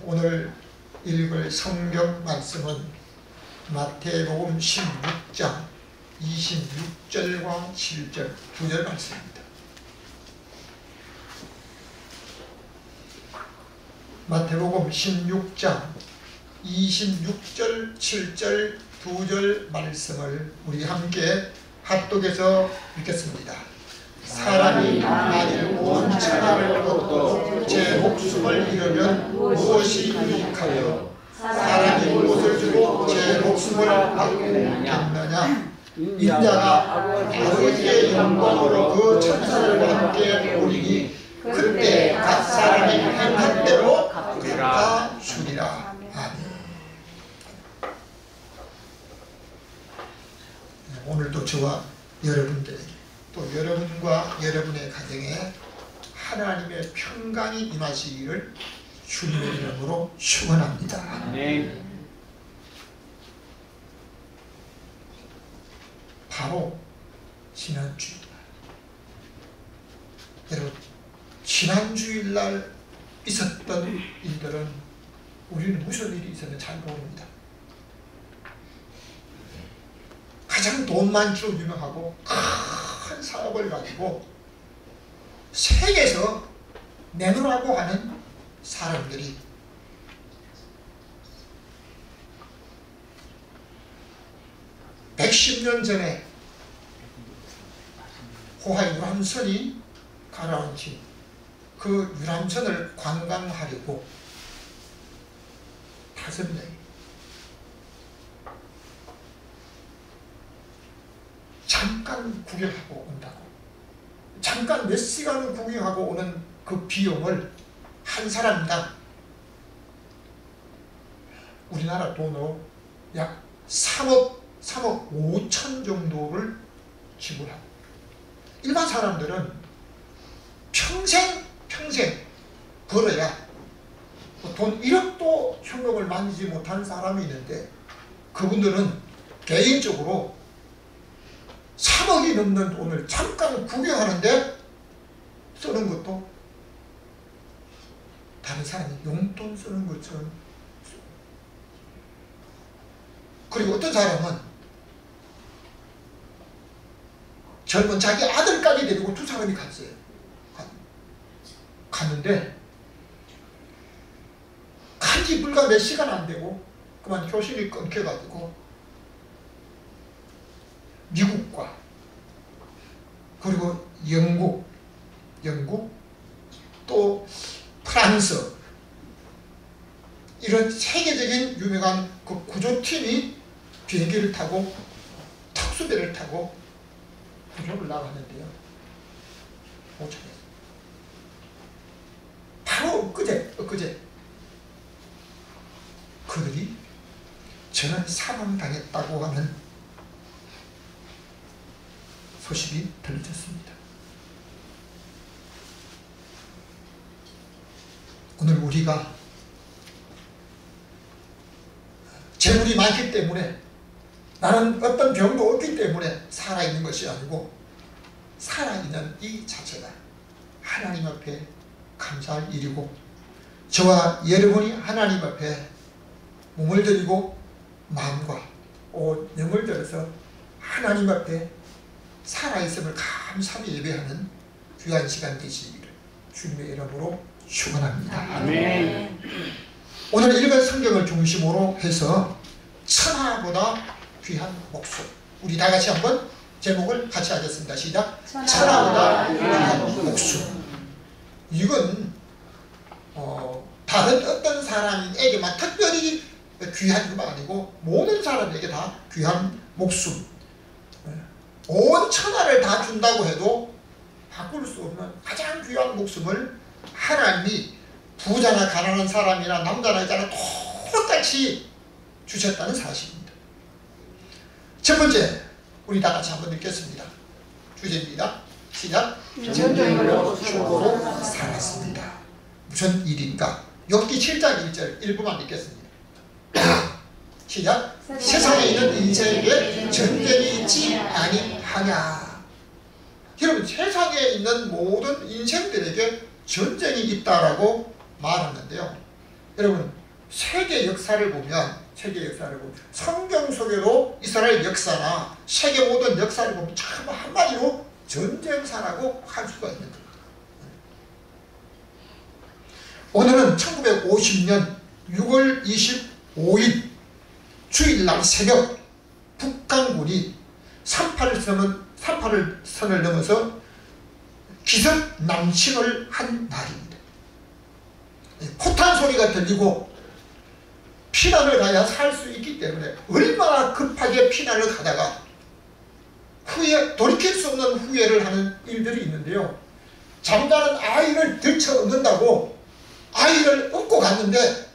오늘 읽을 성경 말씀은 마태복음 16장 26절과 7절 2절 말씀입니다. 마태복음 16장 26절 7절 2절 말씀을 우리 함께 합독해서 읽겠습니다. 사람이 만일 온 천하를 얻어도 제 목숨을 잃으면 무엇이 유익하여 사람이 무엇을 주고 제 목숨을 받겠느냐. 인자가 아버지의 영광으로 그 천사들과 함께 오리니 그때 각 사람이 행한 대로 갚아 주리라. 아멘. 오늘도 저와 여러분들에게 또 여러분과 여러분의 가정에 하나님의 평강이 임하시기를 주님의 이름으로 축원합니다. 네. 바로 지난 주일날, 여러분 지난 주일날 있었던 일들은 우리는 무슨 일이 있었는지 잘 모릅니다. 가장 돈 많기로 유명하고 큰 사업을 가지고 세계에서 내놓으라고 하는 사람들이 (110년) 전에 호화 유람선이 가라앉힌 그 유람선을 관광하려고 5명이 잠깐 구경하고 온다고, 잠깐 몇 시간을 구경하고 오는 그 비용을 한 사람당 우리나라 돈으로 약 3억 5천 정도를 지불하고, 일반 사람들은 평생 벌어야 돈 1억도 현금을 만지지 못한 사람이 있는데, 그분들은 개인적으로 3억이 넘는 돈을 잠깐 구경하는데 쓰는 것도 다른 사람이 용돈 쓰는 것처럼. 그리고 어떤 사람은 젊은 자기 아들까지 데리고 2사람이 갔어요. 갔는데 간지 불과 몇 시간 안 되고 그만 교신이 끊겨가지고 미국과 그리고 영국 또 프랑스, 이런 세계적인 유명한 그 구조팀이 비행기를 타고 특수배를 타고 유럽을 나갔는데요, 못 찾았어요. 바로 엊그제 그들이 저는 사망당했다고 하는 소식이 들려졌습니다. 오늘 우리가 재물이 많기 때문에, 나는 어떤 병도 없기 때문에 살아있는 것이 아니고, 살아있는 이 자체가 하나님 앞에 감사할 일이고, 저와 여러분이 하나님 앞에 몸을 들이고 마음과 영을 들어서 하나님 앞에 살아있음을 감사히 예배하는 귀한 시간 되시기를 주님의 이름으로 축원합니다. 아멘. 오늘 읽은 성경을 중심으로 해서 천하보다 귀한 목숨, 우리 다 같이 한번 제목을 같이 하겠습니다. 시작. 천하보다 귀한 목숨. 이건 다른 어떤 사람에게만 특별히 귀한 것만 아니고 모든 사람에게 다 귀한 목숨, 온 천하를 다 준다고 해도 바꿀 수 없는 가장 귀한 목숨을 하나님이 부자나 가난한 사람이나 남자나 여자나 똑같이 주셨다는 사실입니다. 첫 번째, 우리 다 같이 한번 읽겠습니다. 주제입니다. 시작. 전쟁으로 죽고 살았습니다. 무슨 일인가? 욥기 7장 1절 일부만 읽겠습니다. 시작. 세상에 있는 인생에게 전쟁이 있지 아니하냐. 여러분, 세상에 있는 모든 인생들에게 전쟁이 있다라고 말하는데요, 여러분 세계 역사를 보면 성경 속에도 이스라엘 역사나 세계 모든 역사를 보면 참 한마디로 전쟁사라고 할 수가 있는 겁니다. 오늘은 1950년 6월 25일 주일날 새벽 북한군이 38선을 넘어서 기습 남침을 한 날입니다. 포탄 소리가 들리고 피난을 가야 살 수 있기 때문에 얼마나 급하게 피난을 가다가 돌이킬 수 없는 후회를 하는 일들이 있는데요. 잠자는 아이를 들쳐 업는다고 아이를 업고 갔는데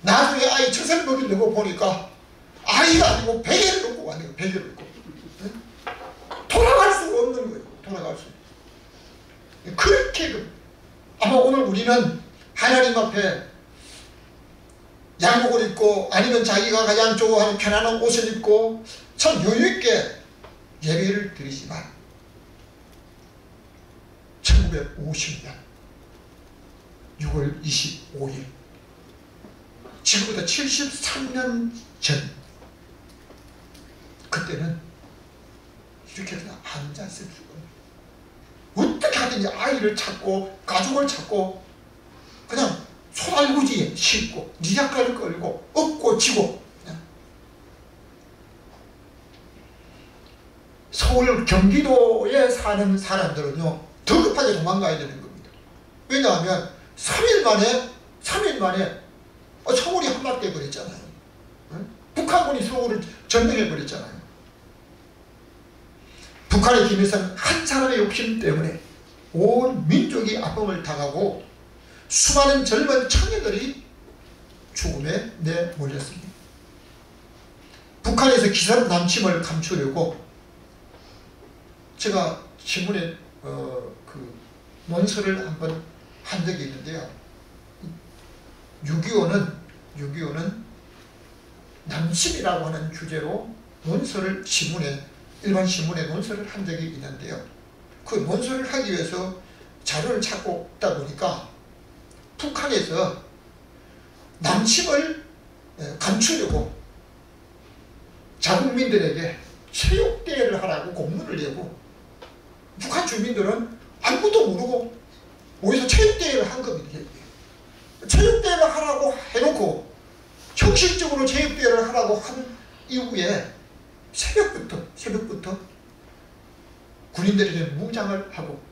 나중에 아이 젖을 먹이려고 보니까 아이가 아니고 베개를 업고 갔네요. 베개를 업고. 돌아갈 수가 없는 거예요. 돌아갈 수. 그렇게 아마 오늘 우리는 하나님 앞에 양복을 입고 아니면 자기가 가장 좋아하는 편안한 옷을 입고 참 여유있게 예배를 드리지만 1950년 6월 25일 지금부터 73년 전 그때는 이렇게 그냥 앉았을 수가 없어요. 어떻게 하든지 아이를 찾고 가족을 찾고 그냥 소달구지에 싣고 니작가를 끌고 업고 지고 그냥. 서울 경기도에 사는 사람들은요 더 급하게 도망가야 되는 겁니다. 왜냐하면 3일 만에 서울이 함락돼 버렸잖아요. 북한군이 서울을 점령해 버렸잖아요. 북한의 김일성 한 사람의 욕심 때문에 온 민족이 아픔을 당하고 수많은 젊은 청년들이 죽음에 내몰렸습니다. 북한에서 기습 남침을 감추려고 제가 신문에 그 논설을 한번 한 적이 있는데요. 6.25는 남침이라고 하는 주제로 논설을 일반 신문에 논설을 한 적이 있는데요. 그 논설을 하기 위해서 자료를 찾고 있다 보니까 북한에서 남침을 감추려고 자국민들에게 체육대회를 하라고 공문을 내고 북한 주민들은 아무것도 모르고 모여서 체육대회를 한 겁니다. 체육대회를 하라고 해놓고 형식적으로 체육대회를 하라고 한 이후에 새벽부터 군인들에게 무장을 하고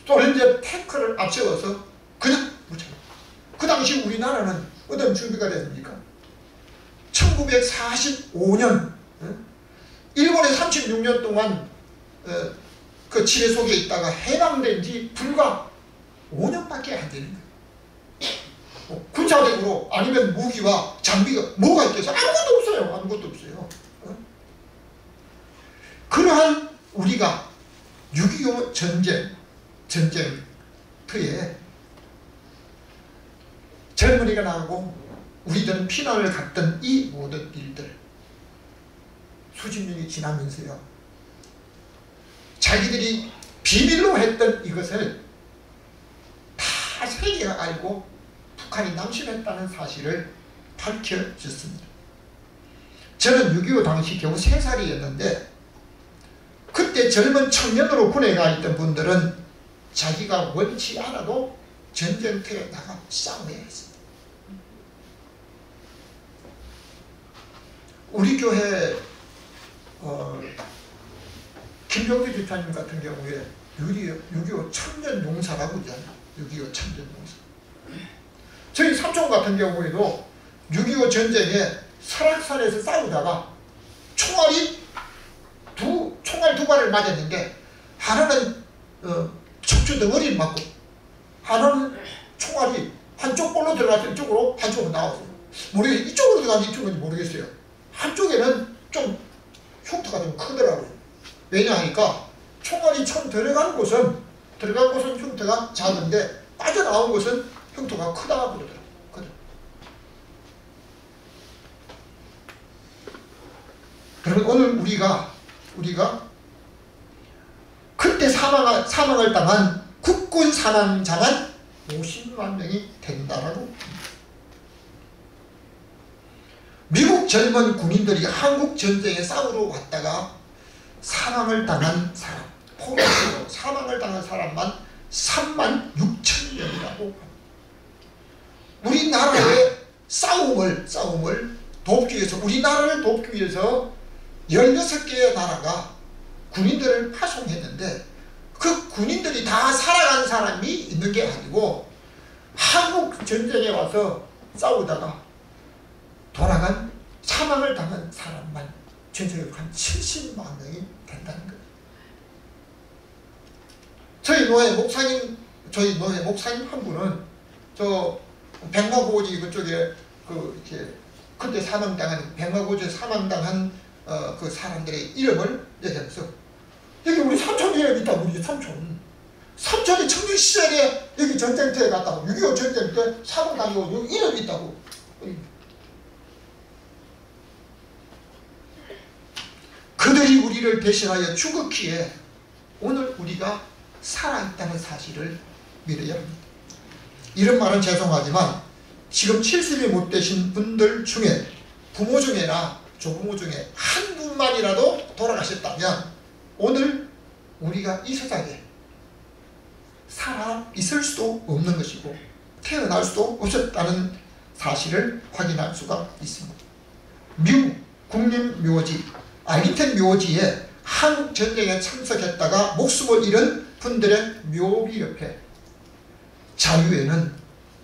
소련제 탱크를 앞세워서 그냥 무장을. 그 당시 우리나라는 어떤 준비가 됐습니까? 1945년 일본에 36년 동안 그 지뢰 속에 있다가 해방된 지 불과 5년밖에 안 되는 거예요. 군사력으로 아니면 무기와 장비가 뭐가 있겠어요? 아무것도 없어요. 그러한 우리가 6.25 전쟁터에 젊은이가 나오고 우리들은 피난을 갔던 이 모든 일들 수십 년이 지나면서요 자기들이 비밀로 했던 이것을 다 세계가 알고 북한이 남침했다는 사실을 밝혀졌습니다. 저는 6.25 당시 겨우 3살이었는데 그때 젊은 청년으로 군에 가 있던 분들은 자기가 원치 않아도 전쟁터에 나가 싸워야 했습니다. 우리 교회 김병규 집사님 같은 경우에 6.25 천년용사라고 하잖아요. 6.25 천년용사. 저희 삼촌 같은 경우에도 6.25 전쟁에 설악산에서 싸우다가 총알 두 발을 맞았는데 하나는 척추 덩어리를 맞고 하나는 총알이 한쪽 볼로 들어가서 이쪽으로 한쪽으로 나왔어요. 모르겠어요. 이쪽으로 들어가서 이쪽은 모르겠어요. 한쪽에는 좀 흉터가 좀 크더라고요. 왜냐하니까 총알이 처음 들어간 곳은 흉터가 작은데 빠져나온 곳은 흉터가 크다고 그러더라고요. 그러면 오늘 우리가 그때 사망을 당한 국군 사망자만 50만 명이 된다라고. 미국 젊은 군인들이 한국 전쟁에 싸우러 왔다가 사망을 당한 사람, 포로로 사망을 당한 사람만 3만 6천 명이라고. 우리나라의 싸움을 돕기 위해서, 우리나라를 돕기 위해서 16개의 나라가 군인들을 파송했는데, 그 군인들이 다 살아간 사람이 있는 게 아니고 한국 전쟁에 와서 싸우다가 돌아간, 사망을 당한 사람만 전체적으로 한 70만 명이 된다는 거예요. 저희 노예 목사님 한 분은 저 백마고지 그쪽에 이렇게 그때 사망당한, 백마고지에 사망당한 그 사람들의 이름을 얘기하면서, 여기 우리 삼촌 이름 있다고. 우리 삼촌이 청년 시절에 여기 전쟁터에 갔다고, 6.25 전쟁 때 사망당하고 여기 이름이 있다고. 그들이 우리를 대신하여 죽었기에 오늘 우리가 살아있다는 사실을 믿어야 합니다. 이런 말은 죄송하지만 지금 70이 못 되신 분들 중에, 부모 중에나 조부모 중에 한 분만이라도 돌아가셨다면 오늘 우리가 이 세상에 살아 있을 수도 없는 것이고 태어날 수도 없었다는 사실을 확인할 수가 있습니다. 미국 국립묘지 알링턴 묘지에 한국 전쟁에 참석했다가 목숨을 잃은 분들의 묘비 옆에 자유에는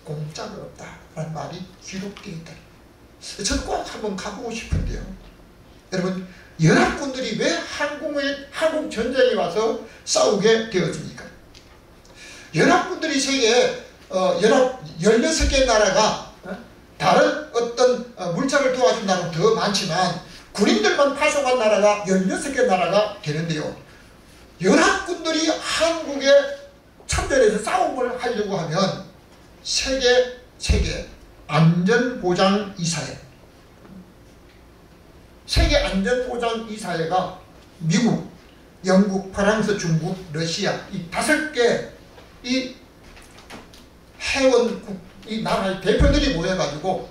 공짜가 없다라는 말이 기록되어 있다. 저는 꼭 한번 가보고 싶은데요. 여러분, 연합군들이 왜 한국 전쟁에 와서 싸우게 되었습니까? 연합군들이 세계 16개 나라가 다른 어떤 물자를 도와준 나라는 더 많지만 군인들만 파송한 나라가 16개 나라가 되는데요. 연합군들이 한국에 참전해서 싸움을 하려고 하면 세계 안전보장이사회, 세계 안전보장이사회가 미국, 영국, 프랑스, 중국, 러시아 이 5개 이 회원국, 이 나라의 대표들이 모여가지고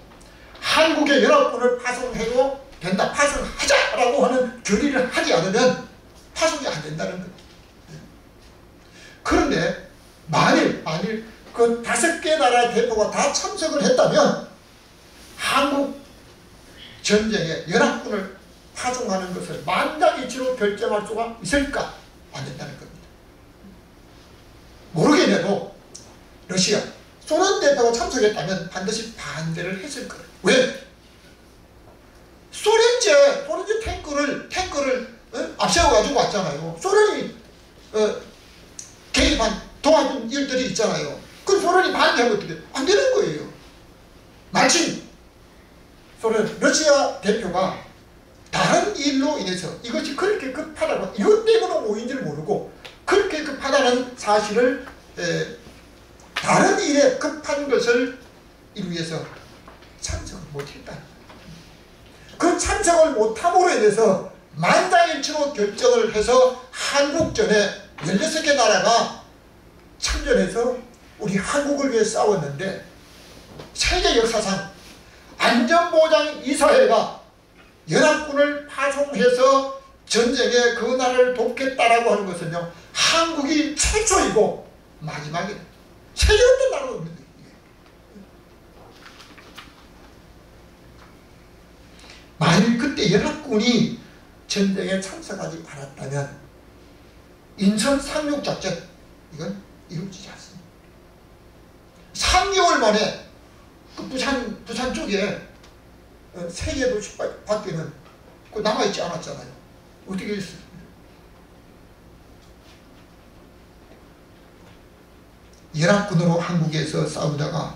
한국의 연합군을 파송해도 된다, 파송하자라고 하는 결의를 하지 않으면 파송이 안 된다는 거예요. 그런데 만일 그 5개 나라의 대표가 다 참석을 했다면 한국 전쟁에 연합군을 파송하는 것을 만장일치로 결정할 수가 있을까? 안 된다는 겁니다. 모르겠네도 러시아, 소련 대표가 참석했다면 반드시 반대를 했을 거예요. 왜? 소련제 탱크를 앞세워가지고 왔잖아요. 소련이 개입한 도와준 일들이 있잖아요. 그 소련이 반대하면 어떻게 안 되는 거예요. 마침 러시아 대표가 다른 일로 인해서 이것이 그렇게 급하다고, 이것 때문에 모인지를 모르고 그렇게 급하다는 사실을 다른 일에 급한 것을 이루기 위해서 참석을 못했다. 그 참석을 못함으로 인해서 만장일치로 결정을 해서 한국전에 16개 나라가 참전해서 우리 한국을 위해 싸웠는데, 세계 역사상 안전보장이사회가 연합군을 파송해서 전쟁에 그 나라를 돕겠다라고 하는 것은요, 한국이 최초이고 마지막이에요. 세계 어떤 나라도 없는데. 만일 그때 연합군이 전쟁에 참석하지 않았다면 인천 상륙작전, 이건 이루어지지 않습니다. 3개월 만에 그 부산 쪽에 세계 도시 밖에는 그 남아있지 않았잖아요. 어떻게 했어요? 연합군으로 한국에서 싸우다가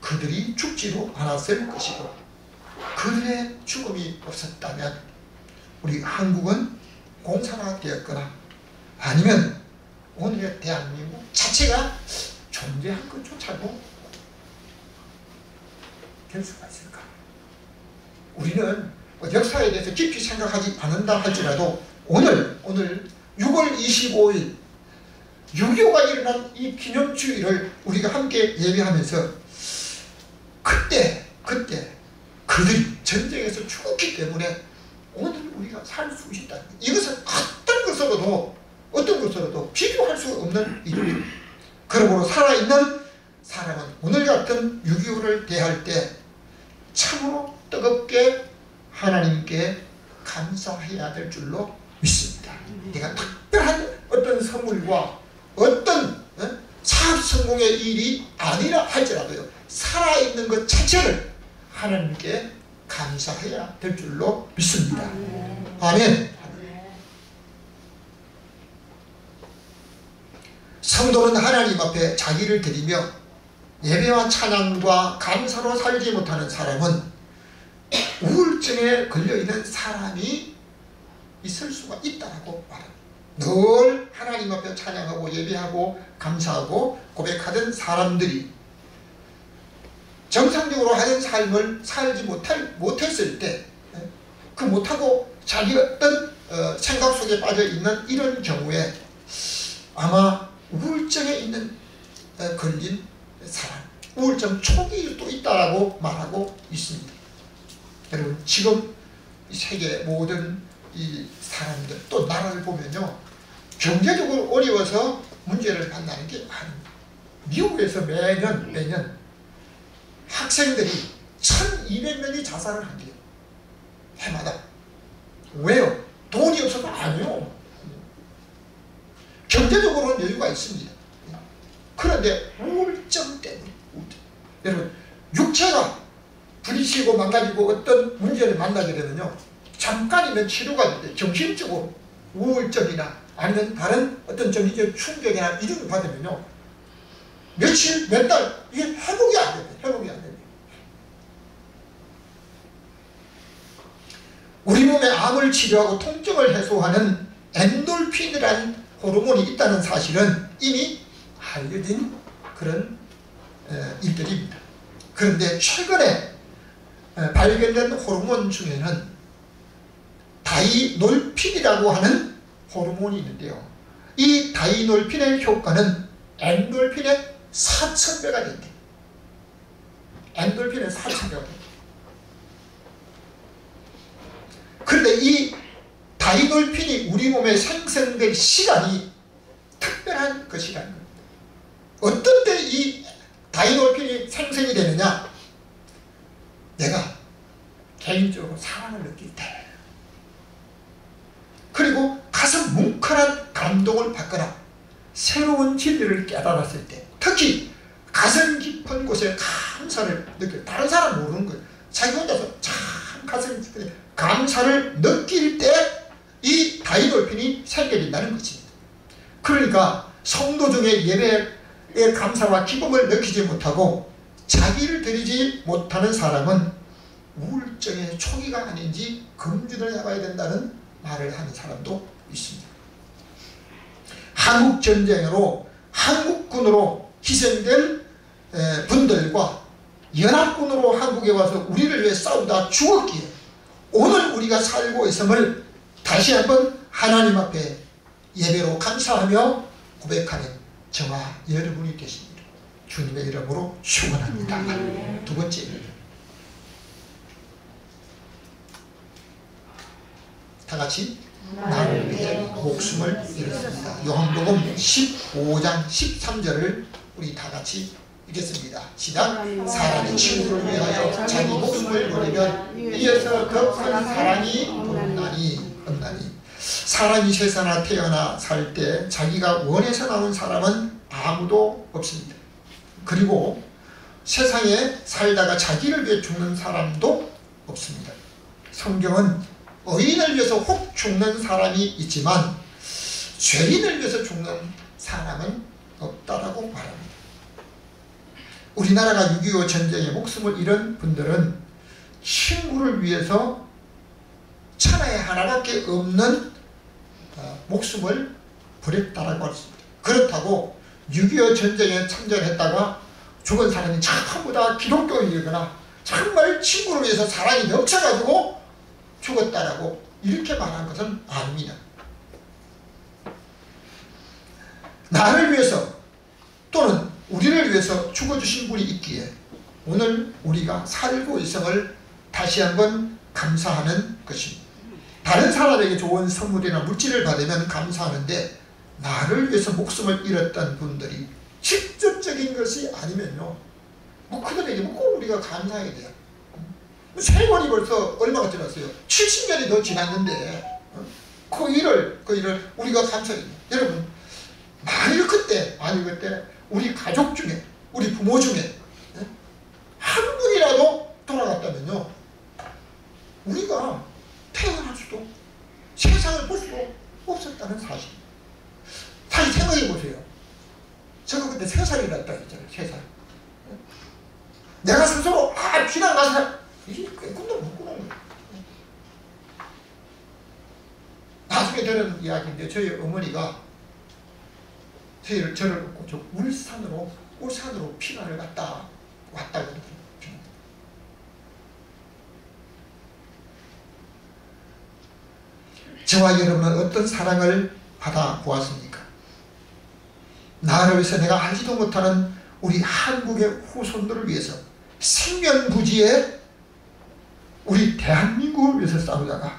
그들이 죽지도 않았을 것이고, 그들의 죽음이 없었다면 우리 한국은 공산화되었거나 아니면 오늘의 대한민국 자체가 존재한 것조차도 될 수가 있을까? 우리는 역사에 대해서 깊이 생각하지 않는다 할지라도 오늘 6월 25일 6.25가 일어난 이 기념주의를 우리가 함께 예배하면서 그때 그들이 전쟁에서 죽었기 때문에 오늘 우리가 살 수 있다. 이것은 어떤 것으로도 비교할 수 없는 일입니다. 그러므로 살아있는 사람은 오늘 같은 6.25를 대할 때 참으로 뜨겁게 하나님께 감사해야 될 줄로 믿습니다. 내가 특별한 어떤 선물과 어떤 사업 성공의 일이 아니라 할지라도요, 살아있는 것 자체를 하나님께 감사해야 될 줄로 믿습니다. 아멘. 성도는 하나님 앞에 자기를 드리며 예배와 찬양과 감사로 살지 못하는 사람은 우울증에 걸려있는 사람이 있을 수가 있다고 말합니다. 늘 하나님 앞에 찬양하고 예배하고 감사하고 고백하던 사람들이 정상적으로 하는 삶을 살지 못했을 때, 그 못하고 자기 어떤 생각 속에 빠져있는 이런 경우에 아마 우울증에 걸린 사람, 우울증 초기일 도 있다라고 말하고 있습니다. 여러분, 지금 세계 모든 이 사람들, 또 나라를 보면요, 경제적으로 어려워서 문제를 만나는 게 아닙니다. 미국에서 매년 학생들이 1200명이 자살을 한대요. 해마다. 왜요? 돈이 없어서 아니요. 경제적으로는 여유가 있습니다. 그런데 우울증 때문에. 여러분, 육체가 부딪히고 망가지고 어떤 문제를 만나게 되면요, 잠깐이면 치료가 되는데 정신적으로 우울증이나 아니면 다른 어떤 정신적 충격이나 이런 걸 받으면요, 며칠, 몇 달, 이게 회복이 안 됩니다. 회복이 안 됩니다. 우리 몸에 암을 치료하고 통증을 해소하는 엔돌핀이라는 호르몬이 있다는 사실은 이미 알려진 그런 일들입니다. 그런데 최근에 발견된 호르몬 중에는 다이놀핀이라고 하는 호르몬이 있는데요, 이 다이놀핀의 효과는 엔돌핀의 4000배가 된대. 엔돌핀의 4000배가 된대. 그런데 이 다이놀핀이 우리 몸에 생성될 시간이 특별한 것이라는 겁니다. 어떤 때 이 다이놀핀이 생성이 되느냐? 내가 개인적으로 사랑을 느낄 때, 그리고 가슴 뭉클한 감동을 받거나 새로운 진리를 깨달았을 때, 특히 가슴 깊은 곳에 감사를 느낄, 다른 사람 모르는 거예요. 자기 혼자서 참 가슴 깊은 감사를 느낄 때 이 다이놀핀이 생겨진다는 것입니다. 그러니까 성도 중에 예배의 감사와 기쁨을 느끼지 못하고 자기를 드리지 못하는 사람은 우울증의 초기가 아닌지 검진을 해봐야 된다는 말을 하는 사람도 있습니다. 한국전쟁으로 한국군으로 희생된 분들과 연합군으로 한국에 와서 우리를 위해 싸우다 죽었기에 오늘 우리가 살고 있음을 다시 한번 하나님 앞에 예배로 감사하며 고백하는 저와 여러분이 되십니다. 주님의 이름으로 축원합니다. 두 번째, 다 같이 나를 위해 목숨을 잃었습니다. 요한복음 15장 13절을 우리 다 같이 읽겠습니다. 시작. 사랑이 친구를 위하여 자기 목숨을 버리면 이어서 더 큰 사랑이 없나니. 사람이 세상에 태어나 살 때 자기가 원해서 나온 사람은 아무도 없습니다. 그리고 세상에 살다가 자기를 위해 죽는 사람도 없습니다. 성경은 의인을 위해서 혹 죽는 사람이 있지만 죄인을 위해서 죽는 사람은 없다라고 말합니다. 우리나라가 6.25 전쟁에 목숨을 잃은 분들은 친구를 위해서 천하에 하나밖에 없는 목숨을 버렸다라고 했습니다. 그렇다고 6.25 전쟁에 참전했다가 죽은 사람이 전부 다 기독교인이거나 정말 친구를 위해서 사랑이 넘쳐가지고 죽었다라고 이렇게 말한 것은 아닙니다. 나를 위해서 또는 우리를 위해서 죽어주신 분이 있기에 오늘 우리가 살고 있음을 다시 한번 감사하는 것입니다. 다른 사람에게 좋은 선물이나 물질을 받으면 감사하는데 나를 위해서 목숨을 잃었던 분들이 직접적인 것이 아니면요, 그들에게 꼭 우리가 감사해야 돼요. 세월이 벌써 얼마가 지났어요? 70년이 더 지났는데 그 일을 우리가 감사해야 돼요. 여러분, 만일 그때 우리 가족 중에, 우리 부모 중에 한 분이라도 돌아갔다면요, 우리가 태어날 수도, 세상을 볼 수도 없었다는 사실. 다시 생각해 보세요. 제가 그때 3살이랬다 했잖아요. 3살. 내가 스스로 피난 가서 이 꿈도 못 꾸는 거예요. 나중에 들은 이야기인데, 저희 어머니가 저를 놓고 저 울산으로 피난을 왔다고 그러더라고요. 저와 여러분은 어떤 사랑을 받아보았습니까? 나를 위해서 내가 알지도 못하는 우리 한국의 후손들을 위해서 생명부지에 우리 대한민국을 위해서 싸우다가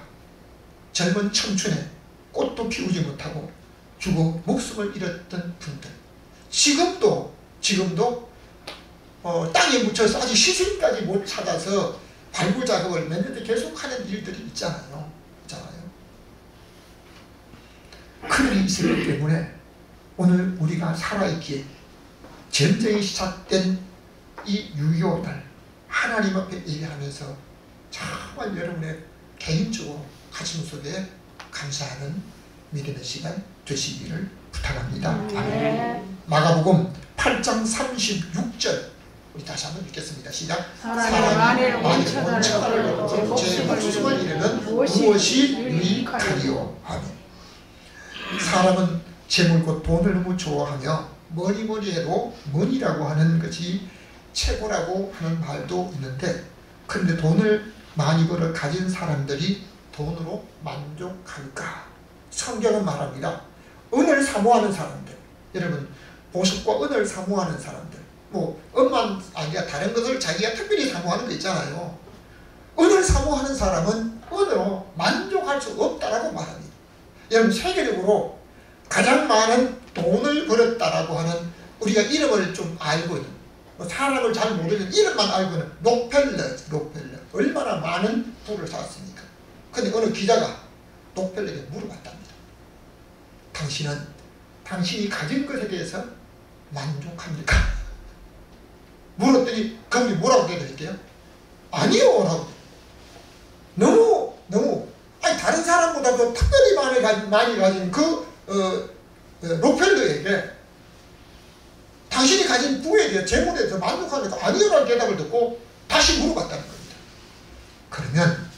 젊은 청춘에 꽃도 피우지 못하고 죽어 목숨을 잃었던 분들, 지금도 땅에 묻혀서 아직 시신까지 못 찾아서 발굴 작업을 몇 년째 계속하는 일들이 있잖아요. 그들이 있었기 때문에 오늘 우리가 살아있기에 전쟁이 시작된 이 6.25날 하나님 앞에 얘기하면서 정말 여러분의 개인적으로 가슴 속에 감사하는 믿음의 시간 되시기를 부탁합니다. 아멘. 마가복음 8장 36절 우리 다시 한번 읽겠습니다. 시작. 사람이 만일 온 천하를 얻고 제 목숨을 잃으면 무엇이 유익하리요. 아멘. 사람은 재물 곧 돈을 너무 좋아하며 뭐니 해도 money라고 하는 것이 최고라고 하는 말도 있는데, 그런데 돈을 많이 벌어 가진 사람들이 돈으로 만족할까? 성경은 말합니다. 은을 사모하는 사람들, 여러분 보석과 은을 사모하는 사람들, 은만 아니라 다른 것을 자기가 특별히 사모하는 거 있잖아요. 은을 사모하는 사람은 은으로 만족할 수 없다라고 말합니다. 여러분, 세계적으로 가장 많은 돈을 벌었다라고 하는, 우리가 이름을 좀 알고 있는, 사람을 잘 모르는 이름만 알고 있는 록펠러 얼마나 많은 부를 쌓았습니까? 근데 어느 기자가 록펠러에게 물어봤답니다. 당신이 가진 것에 대해서 만족합니까? 물었더니 그분이 뭐라고 대답했대요? 아니요 라고. 너무 다른 사람보다도 특별히 많이 가진 록펠러에게 당신이 가진 부에 대해 재물에 대해서 만족하니까 아니요라는 대답을 듣고 다시 물어봤다는 겁니다. 그러면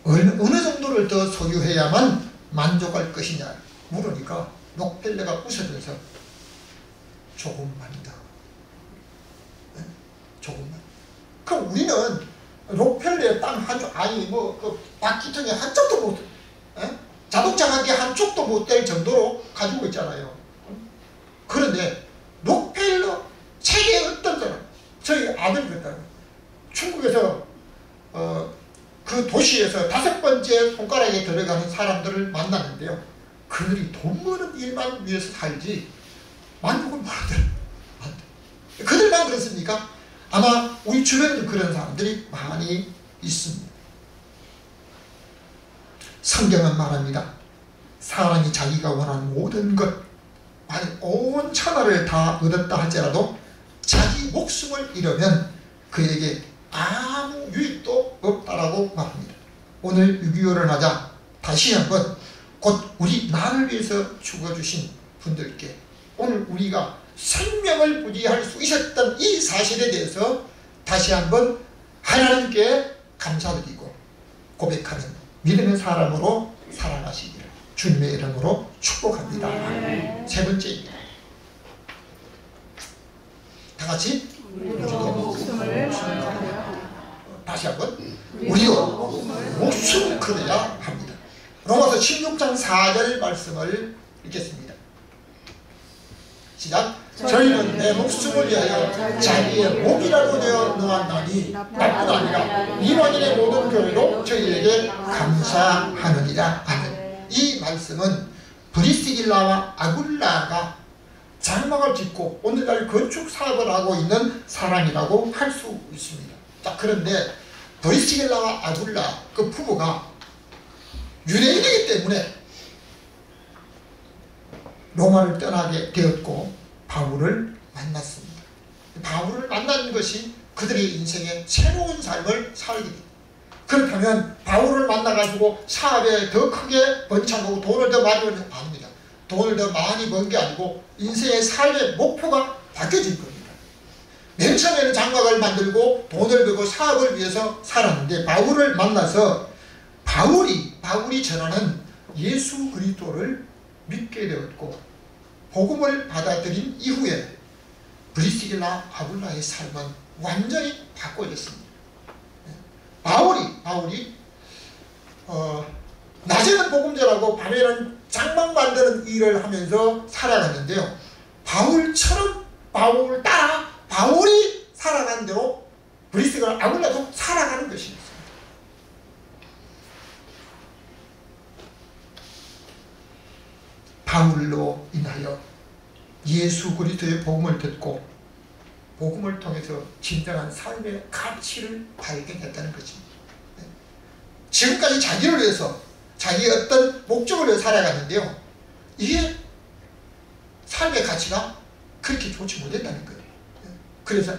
어느 정도를 더 소유해야만 만족할 것이냐 물으니까 록펠러가 웃으면서 조금만 더. 조금만. 그럼 우리는 록펠러의 땅 한 쪽, 바퀴통에 한 쪽도 못, 자동차 가게 한 쪽도 못 될 정도로 가지고 있잖아요. 그런데 록펠러 세계의 어떤 사람, 저희 아들 그랬다고, 중국에서 그 도시에서 5번째 손가락에 들어가는 사람들을 만났는데요, 그들이 돈 버는 일만 위해서 살지 만족을 못하더라고요. 그들만 그렇습니까? 아마 우리 주변에도 그런 사람들이 많이 있습니다. 성경은 말합니다. 사람이 자기가 원하는 모든 것, 만약 온 천하를 다 얻었다 할지라도 자기 목숨을 잃으면 그에게 아무 유익도 없다라고 말합니다. 오늘 6.25를 맞아 다시 한번 곧 우리 나를 위해서 죽어주신 분들께 오늘 우리가 생명을 부지할 수 있었던 이 사실에 대해서 다시 한번 하나님께 감사드리고 고백하는 믿음의 사람으로 살아가시기를 주님의 이름으로 축복합니다. 세 번째입니다. 다 같이 다시 한번 우리도 목숨을 걸어야 합니다. 로마서 16장 4절 말씀을 읽겠습니다. 시작. 저희는 내 목숨을 위하여 자기의 목이라도 되어 놓았나니 나뿐 아니라 이방인의 모든 교회도 저희에게 감사하느니라 하는 이 말씀은 브리스길라와 아굴라가 장막을 짓고 오늘날 건축 사업을 하고 있는 사람이라고 할 수 있습니다. 자, 그런데 브리스길라와 아굴라 그 부부가 유대인이기 때문에 로마를 떠나게 되었고 바울을 만났습니다. 바울을 만난 것이 그들의 인생의 새로운 삶을 살게 됩니다. 그렇다면 바울을 만나가지고 사업에 더 크게 번창하고 돈을 더 많이 버는 게 아닙니다. 돈을 더 많이 번 게 아니고 인생의 삶의 목표가 바뀌어질 겁니다. 맨 처음에는 장막을 만들고 돈을 벌고 사업을 위해서 살았는데 바울을 만나서 바울이 전하는 예수 그리스도를 믿게 되었고 복음을 받아들인 이후에 브리스길라 아굴라의 삶은 완전히 바꿔졌습니다. 바울이 낮에는 복음전하고 밤에는 장막 만드는 일을 하면서 살아갔는데요. 바울처럼 바울을 따라 바울이 살아간 대로 브리스길라 아굴라도 살아가는 것입니다. 바울로 인하여 예수 그리스도의 복음을 듣고 복음을 통해서 진정한 삶의 가치를 발견했다는 것입니다. 지금까지 자기를 위해서 자기의 어떤 목적을 위해 살아갔는데요. 이게 삶의 가치가 그렇게 좋지 못했다는 거예요. 그래서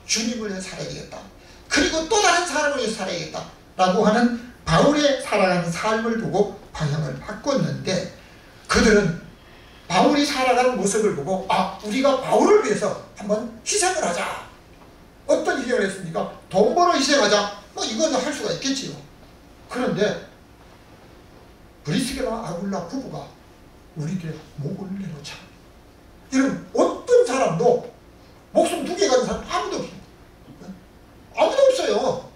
주님을 위해 살아야겠다. 그리고 또 다른 사람을 위해 살아야겠다. 라고 하는 바울의 살아가는 삶을 보고 방향을 바꿨는데 그들은 바울이 살아가는 모습을 보고 우리가 바울을 위해서 한번 희생을 하자. 어떤 희생을 했습니까? 돈 벌어 희생하자. 이거는 할 수가 있겠지요. 그런데 브리스길라 아굴라 부부가 우리들의 목을 내놓자. 여러분 어떤 사람도 목숨 2개 가진 사람 아무도 없습니다. 아무도 없어요.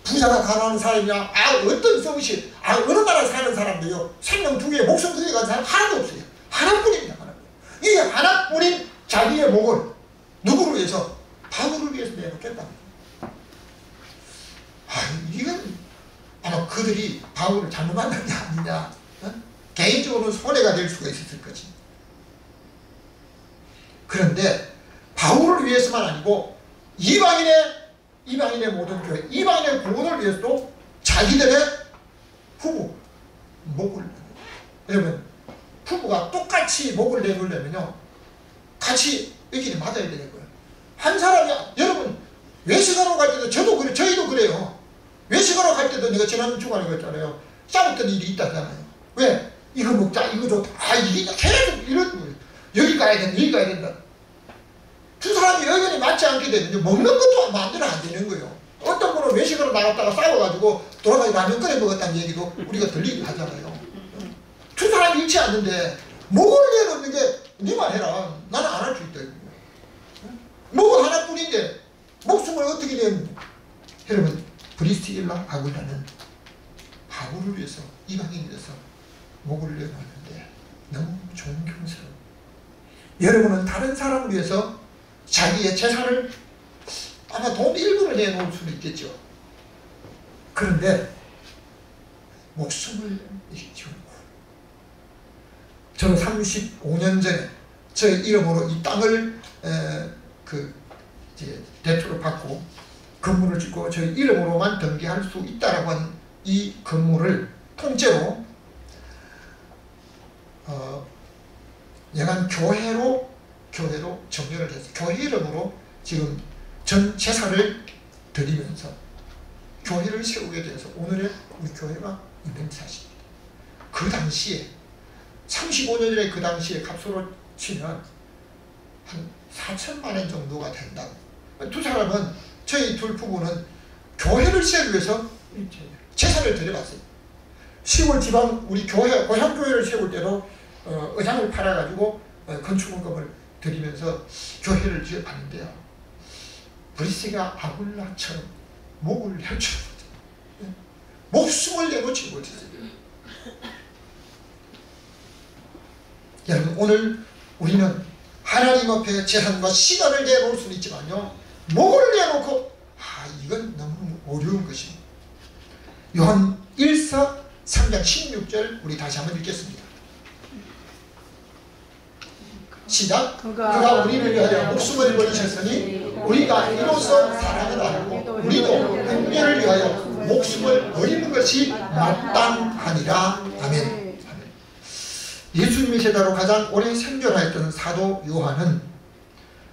부자가 가난한 사람이야. 어떤 서밋이 어느 나라에 사는 사람도요. 생명 2개, 목숨 2개 가진 사람 하나도 없어요. 하나뿐입니다. 이 하나뿐인 자기의 목을 누구를 위해서? 바울을 위해서 내놓겠다. 이건 아마 그들이 바울을 잘못 만난 게 아니냐. 개인적으로는 손해가 될 수가 있었을 거지. 그런데 바울을 위해서만 아니고 이방인의 모든 교회, 이방인의 구원을 위해서도 자기들의 부부 목을 여러분 부부가 똑같이 목을 내놓으려면요 같이 의견이 맞아야 되는 거예요. 한 사람이 여러분 외식하러 갈 때도 저희도 그래요. 외식하러 갈 때도 내가 지난 주간에 그랬잖아요. 싸웠던 일이 있다잖아요. 왜? 이거 먹자, 이거 좋다. 이게 계속 이런 거예요. 여기 가야 된다, 여기 가야 된다. 두 사람이 의견이 맞지 않게 되면 먹는 것도 마음대로 안 되는 거예요. 어떤 분은 외식으로 나갔다가 싸워가지고 돌아가서 라면 끓여 먹었다는 얘기도 우리가 들리긴 하잖아요. 두 사람이 일치 않는데 목을 내놓는 게 네만 해라. 나는 안 할 수 있다. 목은 하나뿐인데 목숨을 어떻게 내는 여러분 브리스길라 아굴라는 바울을 위해서 이방인을 위해서 목을 내놓았는데 너무 존경스러워. 여러분은 다른 사람을 위해서 자기의 재산을 아마 돈 일부를 내놓을 수도 있겠죠. 그런데 목숨을 잃죠. 저는 35년 전에 저의 이름으로 이 땅을 대출을 받고 건물을 짓고 저희 이름으로만 등기할 수 있다라고 하는 이 건물을 통째로 여간 교회로 정렬을 해서 교회 이름으로 지금 전 재산을 드리면서 교회를 세우게 돼서 오늘의 우리 교회가 있는 사실입니다. 그 당시에 35년 전에 그 당시에 값으로 치면 한 4천만 원 정도가 된다고. 두 사람은 저희 둘 부부는 교회를 세우기 위해서 재산을 드려봤어요. 시골 지방 우리 교회 고향 교회를 세울 때도 의상을 팔아가지고 건축원금을 드리면서 교회를 지어봤는데요. 브리스가 아굴라처럼 목을 내놓지 못했어요. 목숨을 내놓지 못했어요. 여러분 오늘 우리는 하나님 앞에 재산과 시간을 내놓을 수는 있지만요, 목을 내놓고 이건 너무 어려운 것입니다. 요한 1서 3장 16절 우리 다시 한번 읽겠습니다. 시작. 그가 우리를 위하여 목숨을 버리셨으니 우리가 이로써 사랑을 알고 우리도 형제를 위하여 목숨을 버리는 것이 마땅하니라. 아멘. 예수님의 제자로 가장 오래 생존하였던 사도 요한은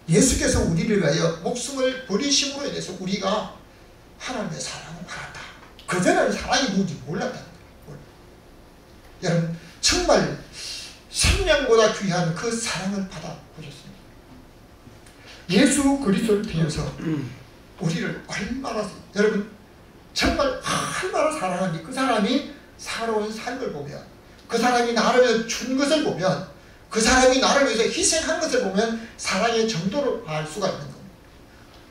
예수께서 우리를 위하여 목숨을 버리심으로 인해서 우리가 하나님의 사랑을 알았다. 그전에는 사랑이 뭔지 몰랐다는 거예요. 여러분, 정말 생명보다 귀한 그 사랑을 받아보셨습니다. 예수 그리스도를 통해서 우리를 얼마나, 여러분 정말 얼마나 사랑하니, 그 사람이 살아온 삶을 보면, 그 사람이 나를 위해서 준 것을 보면, 그 사람이 나를 위해서 희생한 것을 보면 사랑의 정도를 알 수가 있는 겁니다.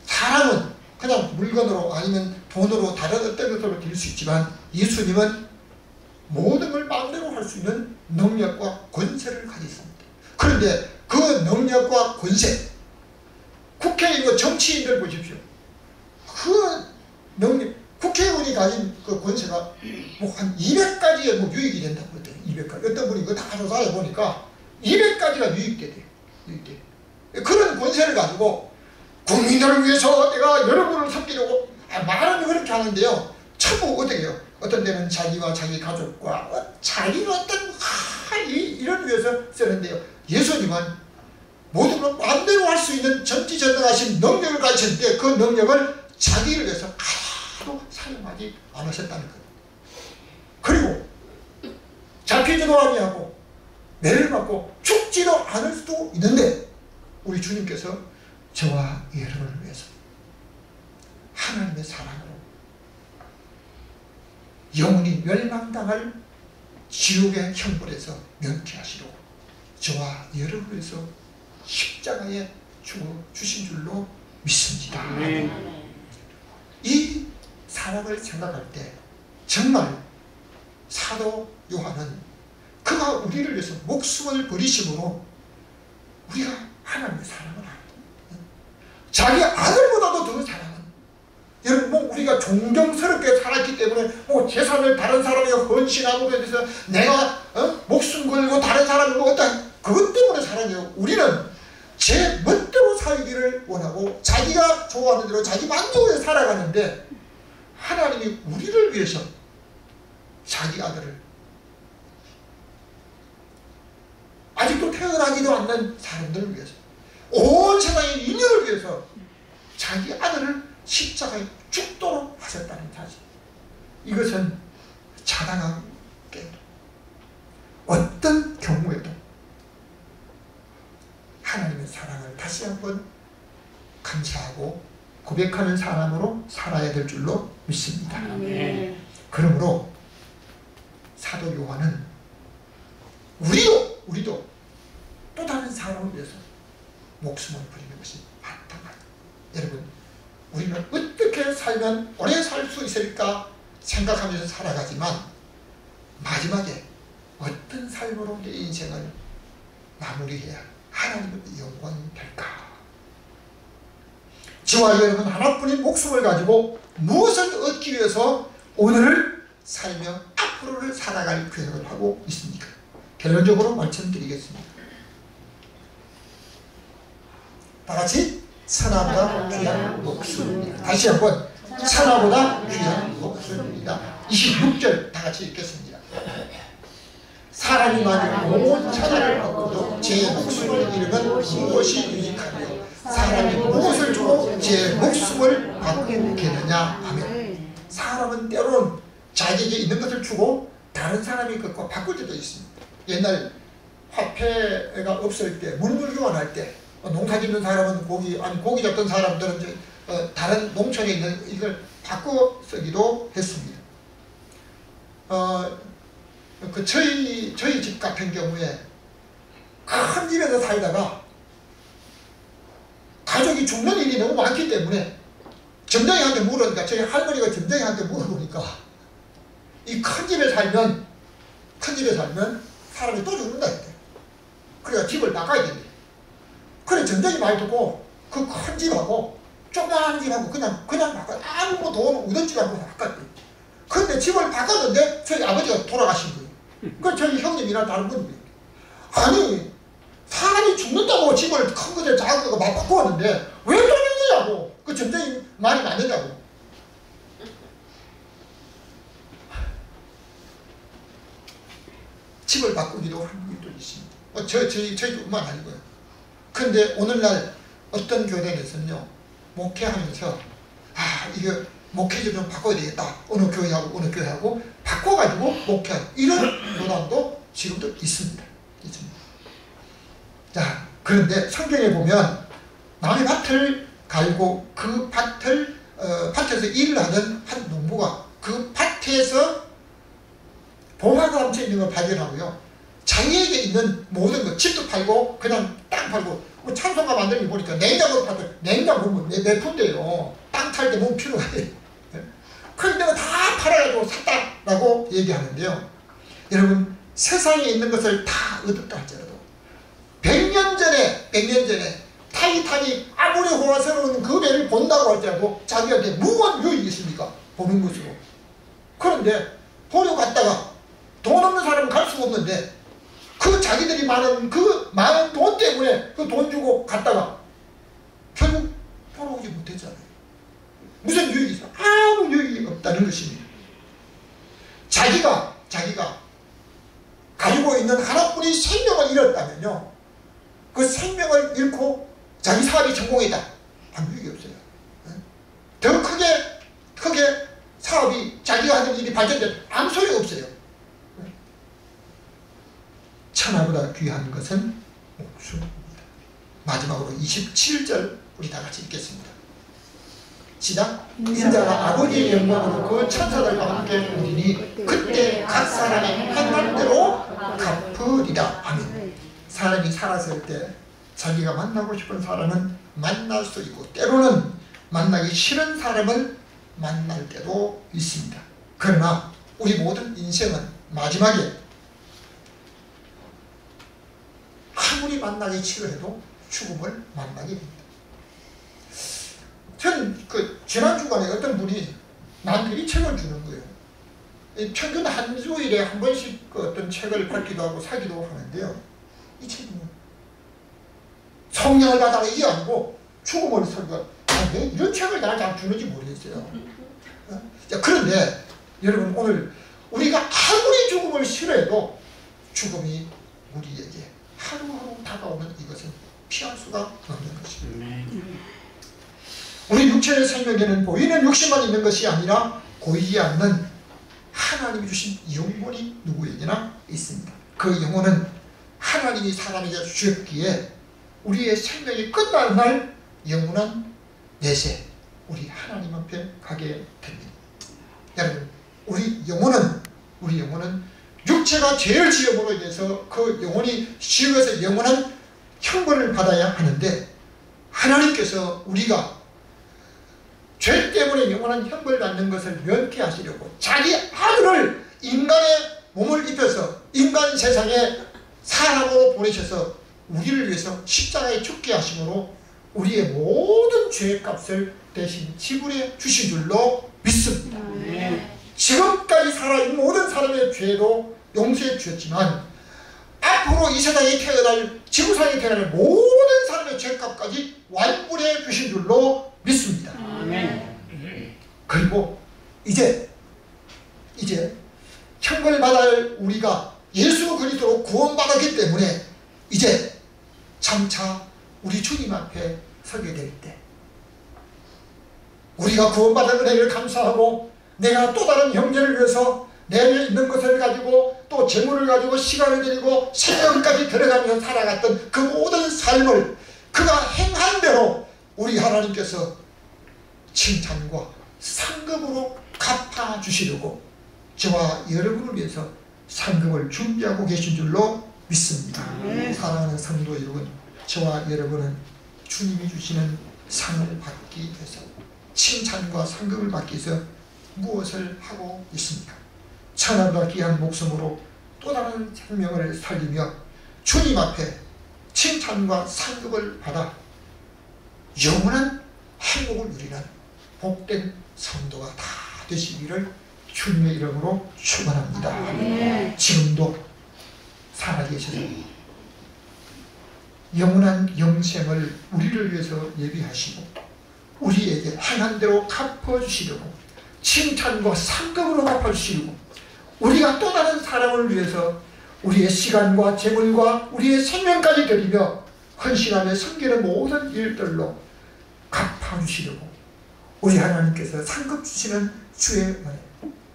사랑은 그냥 물건으로 아니면 돈으로 다른 어떤 것으로 될 수 있지만, 예수님은 모든 걸 마음대로 할 수 있는 능력과 권세를 가지셨습니다. 그런데 그 능력과 권세, 국회의원, 정치인들 보십시오. 그 능력, 국회의원이 가진 그 권세가 뭐 한 200가지의 뭐 유익이 된다고 그랬대요. 200가지. 어떤 분이 그거 다 조사해 보니까 200가지가 유익돼 돼요. 유익돼. 그런 권세를 가지고 국민들을 위해서 내가 여러분을 섬기려고 말은 그렇게 하는데요, 전부 어떻게 해요? 어떤 데는 자기와 자기 가족과 자기가 어떤 이런 위해서 쓰는데요, 예수님은 모든 걸 마음대로 할 수 있는 전지전능하신 능력을 가지셨는데 그 능력을 자기를 위해서 하나도 사용하지 않으셨다는 거예요. 그리고 잡히지도 아니하고 매를 맞고 죽지도 않을 수도 있는데 우리 주님께서 저와 여러분을 위해서 하나님의 사랑으로 영원히 멸망당할 지옥의 형벌에서 면케하시고 저와 여러분을 위해서 십자가에 죽어주신 줄로 믿습니다. 이 사랑을 생각할 때 정말 사도 요한은 그가 우리를 위해서 목숨을 버리심으로 우리가 하나님의 사랑을 알고, 자기 아들보다도 더 사랑하는, 여러분 뭐 우리가 존경스럽게 살았기 때문에 뭐 재산을 다른 사람에게 헌신하고 그래서 내가 목숨 걸고 다른 사람을 뭐 어떤 그것 때문에 사랑해요. 우리는 제 멋대로 살기를 원하고 자기가 좋아하는 대로 자기 만족에 살아가는데 하나님이 우리를 위해서 자기 아들을, 아직도 태어나지도 않는 사람들을 위해서, 온 세상의 인류를 위해서 자기 아들을 십자가에 죽도록 하셨다는 사실, 이것은 자당하게 어떤 경우에도 하나님의 사랑을 다시 한번 감사하고 고백하는 사람으로 살아야 될 줄로 믿습니다. 그러므로 사도 요한은 우리도 또 다른 사람을 위해서 목숨을 버리는 것이 마땅하다. 여러분, 우리는 어떻게 살면 오래 살 수 있을까 생각하면서 살아가지만 마지막에 어떤 삶으로 내 인생을 마무리해야 하나님의 영광이 될까? 저와 여러분 하나뿐인 목숨을 가지고 무엇을 얻기 위해서 오늘을 살며 앞으로를 살아갈 계획을 하고 있습니까? 결론적으로 말씀드리겠습니다. 다같이 천하보다 귀한 목숨입니다. 다시 한번, 천하보다 귀한 목숨입니다. 26절 다같이 읽겠습니다. 사람이 만일 온 천하를 얻고도 제 목숨을 잃으면 무엇이 유익하며 사람이 무엇을 주고 제 목숨을 받겠느냐 하면, 사람은 때로는 자기에게 있는 것을 주고 다른 사람이 그것과 바꿀 때도 있습니다. 옛날 화폐가 없을 때, 물물 교환할 때 농사 짓는 사람은 고기 잡던 사람들은 이제 다른 농촌에 있는 이걸 바꿔 쓰기도 했습니다. 저희 집 같은 경우에 큰 집에서 살다가 가족이 죽는 일이 너무 많기 때문에 점장이한테 물으니까, 저희 할머니가 점장이한테 물어보니까 이 큰 집에 살면 사람이 또 죽는다 했대. 그래야 집을 나가야 된대. 그래 전쟁이 말 듣고 그 큰 집하고 조그마한 집하고 그냥 바꿔 아무 돈 얻었지 않고 바꿨대. 근데 집을 바꿨는데 저희 아버지가 돌아가신 거예요. 그 저희 형님이나 다른 분이 아니 사람이 죽는다고 집을 큰 거를 작은 거 막 바꾸었는데 왜 돌린 거냐고. 그 전쟁이 말이 맞느냐고. 집을 바꾸기도 하는 분들도 있습니다. 저희뿐만 아니고요. 근데 오늘날 어떤 교단에서는요, 목회하면서 이거 목회제 좀 바꿔야 되겠다. 어느 교회하고 바꿔가지고 목회하는 이런 교단도 지금도 있습니다. 자, 그런데 성경에 보면 남의 밭을 갈고 그 밭에서 일을 하는 한 농부가 그 밭에서 보화가 얹혀 있는 걸 발견하고요. 자기에게 있는 모든 것, 집도 팔고 그냥 땅 팔고 뭐 찬송가 만드는 거 보니까 냉장고 팔고 냉장고 몇 푼대요. 땅 탈 때 몸 필요해. 그런데 다 팔아가지고 샀다라고 얘기하는데요. 여러분 세상에 있는 것을 다 얻었다 할지라도 100년 전에 타이탄이 아무리 호화스러운 그 배를 본다고 할지라도 자기한테 무슨 유익이 있습니까? 보는 것으로. 그런데 보러 갔다가 돈 없는 사람은 갈 수가 없는데 그 자기들이 그 많은 돈 때문에 그 돈 주고 갔다가 결국 돌아오지 못했잖아요. 무슨 유익이 있어? 아무 유익이 없다는 것입니다. 자기가 가지고 있는 하나뿐인 생명을 잃었다면요, 그 생명을 잃고 자기 사업이 성공했다. 아무 유익이 없어요. 더 크게 사업이 자기가 하는 일이 발전돼도 아무 소용이 없어요. 천하보다 귀한 것은 목숨입니다. 마지막으로 27절 우리 다 같이 읽겠습니다. 시작. 인자가 아버지의 영광으로 그 천사들과 함께 오리니 그때 각 사람의 행한 대로 갚으리라. 아멘. 사람이 살았을 때 자기가 만나고 싶은 사람은 만날 수 있고 때로는 만나기 싫은 사람을 만날 때도 있습니다. 그러나 우리 모든 인생은 마지막에 아무리 만나기 싫어해도 죽음을 만나게 됩니다. 전 지난 주간에 어떤 분이 남들이 책을 주는 거예요. 평균 한 주일에 한 번씩 어떤 책을 받기도 하고 사기도 하는데요. 이 책은 성령을 받아라 이게 아니고 죽음을 설교한. 왜 이런 책을 나한테 주는지 모르겠어요. 자, 그런데 여러분 오늘 우리가 아무리 죽음을 싫어해도 죽음이 우리에게 하루하루 다가오는 이것은 피할 수가 없는 것입니다. 우리 육체의 생명에는 보이는 육신만 있는 것이 아니라 보이지 않는 하나님이 주신 영혼이 누구에게나 있습니다. 그 영혼은 하나님이 사람에게 주셨기에 우리의 생명이 끝날 날 영원한 내세 우리 하나님 앞에 가게 됩니다. 여러분 우리 영혼은 육체가 죄를 지음으로 인해서 그 영혼이 지옥에서 영원한 형벌을 받아야 하는데 하나님께서 우리가 죄 때문에 영원한 형벌을 받는 것을 면피하시려고 자기 아들을 인간의 몸을 입혀서 인간 세상에 사람으로 보내셔서 우리를 위해서 십자가에 죽게 하심으로 우리의 모든 죄의 값을 대신 지불해 주신 줄로 믿습니다. 지금까지 살아있는 모든 사람의 죄도 용서해 주셨지만 앞으로 이 세상에 태어날 지구상에 태어날 모든 사람의 죄값까지 완불해 주신 줄로 믿습니다. 그리고 이제 형벌 받을 우리가 예수 그리스도로 구원받았기 때문에 이제 장차 우리 주님 앞에 서게 될 때 우리가 구원받은 은혜를 감사하고 내가 또 다른 형제를 위해서 내게 있는 것을 가지고 또 재물을 가지고 시간을 들이고 생명까지 들어가면서 살아갔던 그 모든 삶을 그가 행한 대로 우리 하나님께서 칭찬과 상급으로 갚아주시려고 저와 여러분을 위해서 상급을 준비하고 계신 줄로 믿습니다. 사랑하는 성도 여러분, 저와 여러분은 주님이 주시는 상을 받기 위해서 칭찬과 상급을 받기 위해서 무엇을 하고 있습니까? 천하보다 귀한 목숨으로 또 다른 생명을 살리며 주님 앞에 칭찬과 상급을 받아 영원한 행복을 누리는 복된 성도가 다 되시기를 주님의 이름으로 축원합니다. 지금도 살아계셔서 영원한 영생을 우리를 위해서 예비하시고 우리에게 행한 대로 갚아주시려고 칭찬과 상급으로 갚아주시려고 우리가 또 다른 사람을 위해서 우리의 시간과 재물과 우리의 생명까지 드리며 헌신하며 섬기는 모든 일들로 갚아주시려고 우리 하나님께서 상급 주시는 주의 은혜,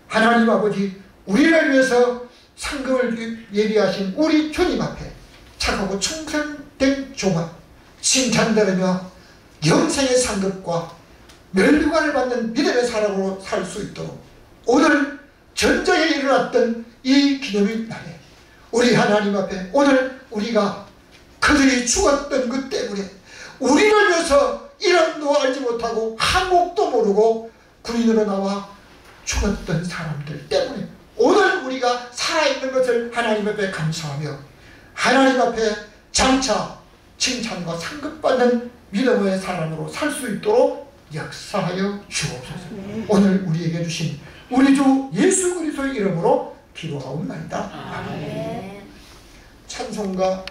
하나님 아버지 우리를 위해서 상급을 예비하신 우리 주님 앞에 착하고 충성된 종아 칭찬 들으며 영생의 상급과 멸류관을 받는 믿음의 사람으로 살 수 있도록 오늘 전쟁에 일어났던 이 기념일 날에 우리 하나님 앞에 오늘 우리가 그들이 죽었던 그 때문에 우리를 위해서 이름도 알지 못하고 한국도 모르고 군인으로 나와 죽었던 사람들 때문에 오늘 우리가 살아있는 것을 하나님 앞에 감사하며 하나님 앞에 장차 칭찬과 상급받는 믿음의 사람으로 살 수 있도록 역사하여 주옵소서. 오늘 우리에게 주신 우리 주 예수 그리스도의 이름으로 기도하옵나이다. 아멘. 찬송가